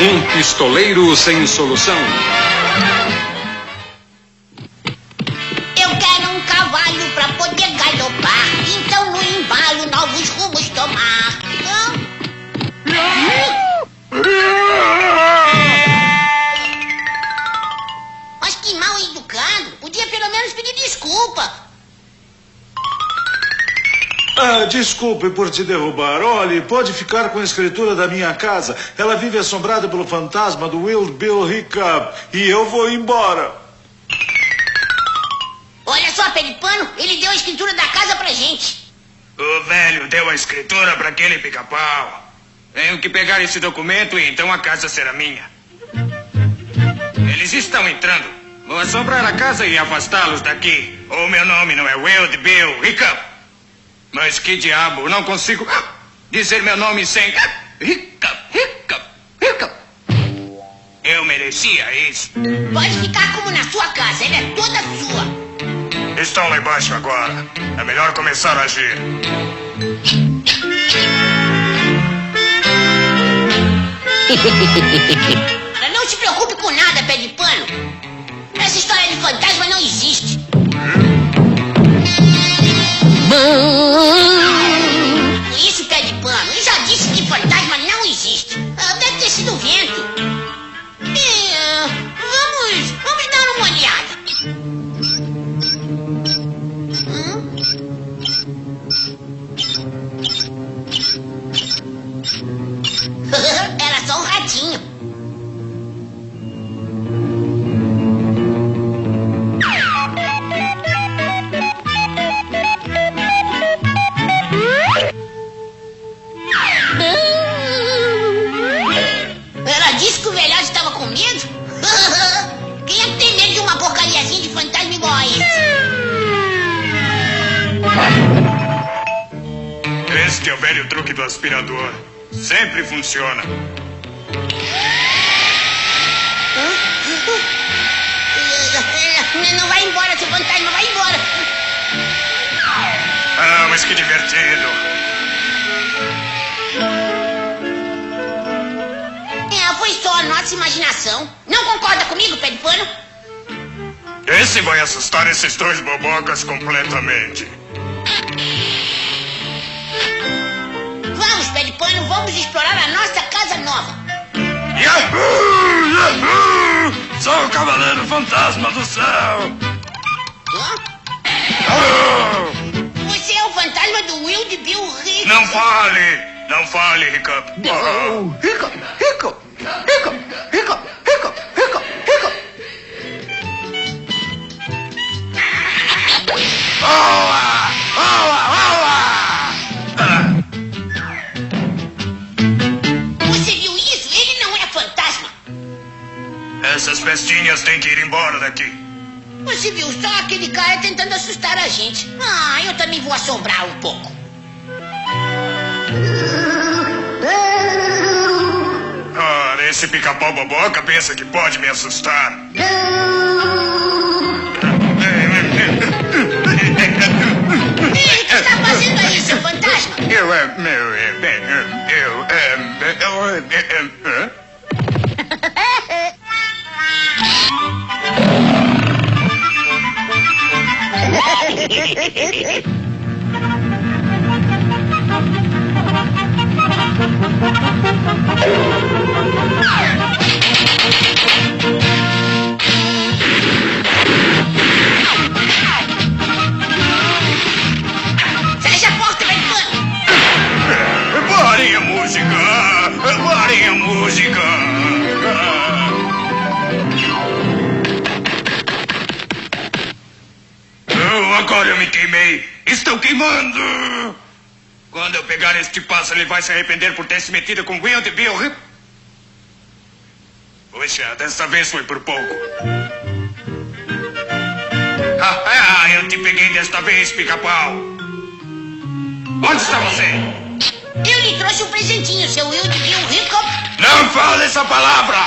Um pistoleiro sem solução. Eu quero um cavalo pra poder galopar, então no embalo novos rumos tomar. Mas que mal educado, podia pelo menos pedir desculpa. Desculpe por te derrubar. Olhe, pode ficar com a escritura da minha casa. Ela vive assombrada pelo fantasma do Wild Bill Hickok. E eu vou embora. Olha só, pé de pano, ele deu a escritura da casa pra gente. O velho deu a escritura pra aquele pica-pau. Tenho que pegar esse documento e então a casa será minha. Eles estão entrando. Vou assombrar a casa e afastá-los daqui. O meu nome não é Wild Bill Hickok. Mas que diabo, não consigo dizer meu nome sem... Hickok. Eu merecia isso. Pode ficar como na sua casa, ela é toda sua. Estão lá embaixo agora. É melhor começar a agir. Não se preocupe com nada, pé de pano. Essa história de fantasma não existe. Isso, pé de pano. Eu já disse que fantasma não existe. Deve ter sido vento. Vamos dar uma olhada. Era só um ratinho. Ela disse que o velhote estava com medo? Quem é que tem medo de uma porcariazinha de fantasma igual a esse? Este é o velho truque do aspirador. Sempre funciona. Não vai embora, seu fantasma, vai embora. Ah, mas que divertido. Foi só a nossa imaginação. Não concorda comigo, pé de pano? Esse vai assustar esses dois bobocas completamente. Vamos, pé de pano, vamos explorar a nossa casa nova. Yahoo! Yahoo! Sou o Cavaleiro Fantasma do Céu! Você é o fantasma do Wild Bill Hickok. Não fale! Não fale, Hickok! Hickok! Você viu isso? Ele não é fantasma. Essas festinhas têm que ir embora daqui. Você viu só aquele cara tentando assustar a gente. Eu também vou assombrar um pouco. Esse pica-pau boboca pensa que pode me assustar. O que está fazendo aí, seu fantasma? Fecha a porta, pé de pano. Parem a música! Parem a música! Agora eu me queimei! Estou queimando! Quando eu pegar este pássaro, ele vai se arrepender por ter se metido com Wild Bill. Poxa, dessa vez foi por pouco. Eu te peguei desta vez, pica-pau. Onde está você? Eu lhe trouxe um presentinho, seu Wild Bill Hickok. Não fale essa palavra!